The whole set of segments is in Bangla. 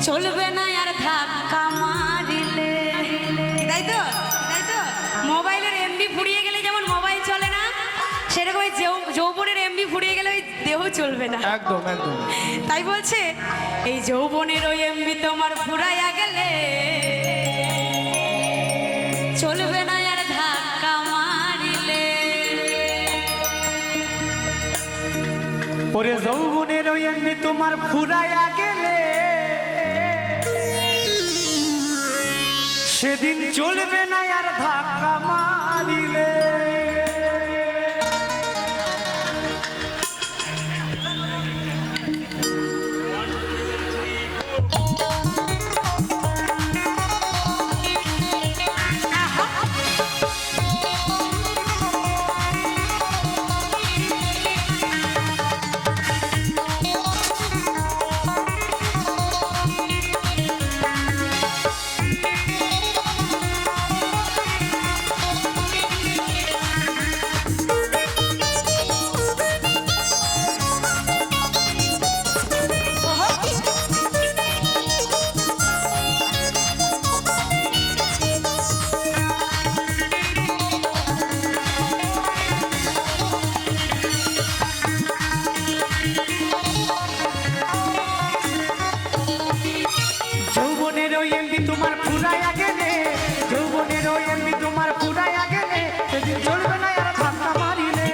চলবে না আর ধাক্কা মারিলে। তাই তো তাই তো মোবাইলের এমবি ফুরিয়ে গেলে যেমন মোবাইল চলে না, সেরকম ওই যৌবনের এমবি ফুরিয়ে গেলে ওই দেহ চলবে না। একদম একদম। তাই বলছে এই যৌবনের ওই এমবি তোমার ফুরাইয়া গেলে চলবে না আর ধাক্কা মারিলে। ওরে যৌবনের ওই এমনি তোমার ফুরাইয়া গেলে সেদিন চলবে না আর ধাক্কা মারিলে। তোমার ফুরাইয়া গেলে যৌবনের ওই এমনি তোমার ফুরাইয়া গেলে সেদিন চলবে না আর ধাক্কা মারিলে।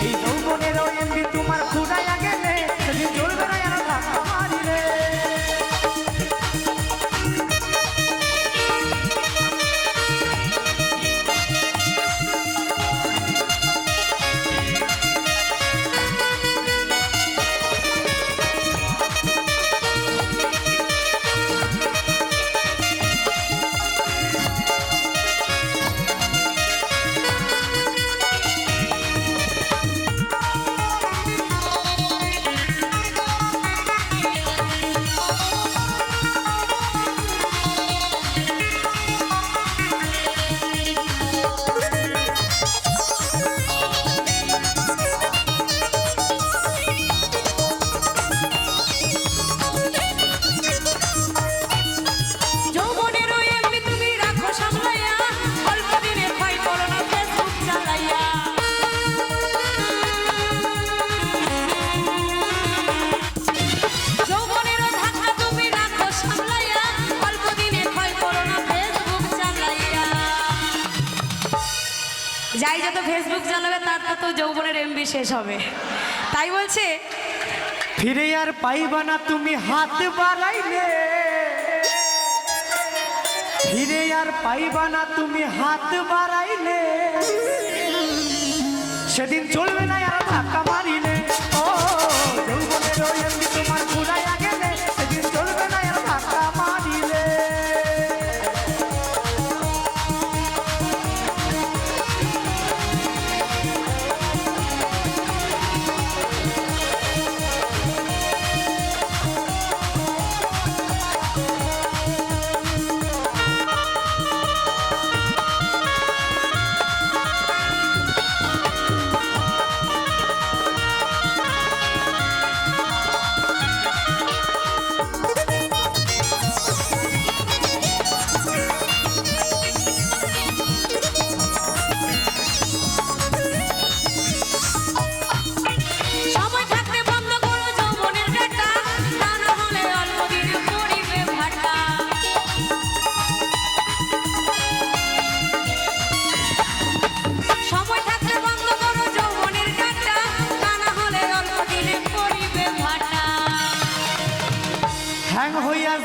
এই যৌবনের ওই এমনি তোমার ফুরাইয়া গেলে সেদিন চলবে না আর ধাক্কা মারিলে। যাই যত ফেসবুক চালাবে তার তত যৌবনের এমবি শেষ হবে। তাই বলছে ফিরে আর পাইবা না তুমি হাত বাড়াইলে, ফিরে আর পাইবা না তুমি হাত বাড়াইলে সেদিন চলবে না আর ধাক্কা মারিলে। ও যৌবনের ওই এমবি তোমার ফুরাইয়া গেলে সেদিন চলবে না আর ধাক্কা মারিলে।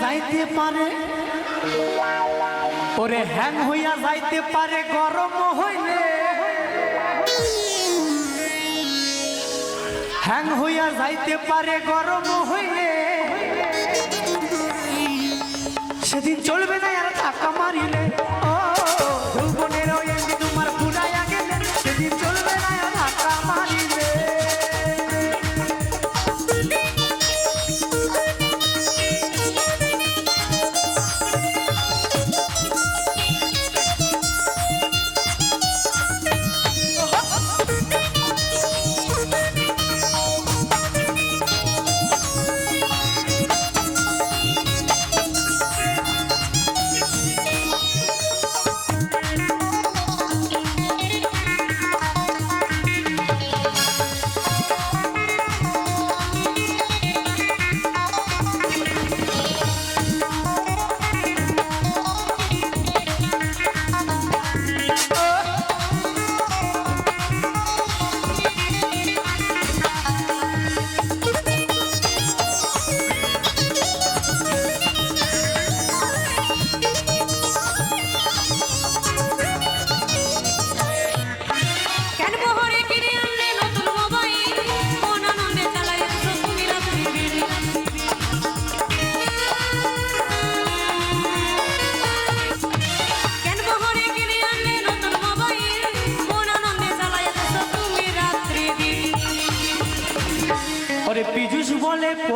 যাইতে পারে ওরে হ্যাং হইয়া যাইতে পারে গরম হইলে, হ্যাং হইয়া যাইতে পারে গরম হইলে সেদিন চলবে না আর ধাক্কা মারিলে। ও যৌবনের ওই এমবি তোমার ফুরাইয়া গেলে সেদিন চলবে না আর ধাক্কা মারিলে।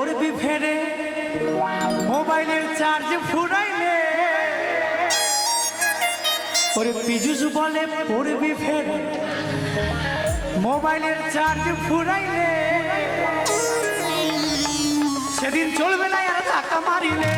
পড়বি ফেরে মোবাইলের চার্জ ফুরাইলে ওরে পীযুষ বলে পড়বি ফেরে মোবাইলের চার্জ ফুরাইলে সেদিন চলবে না আর ধাক্কা মারিলে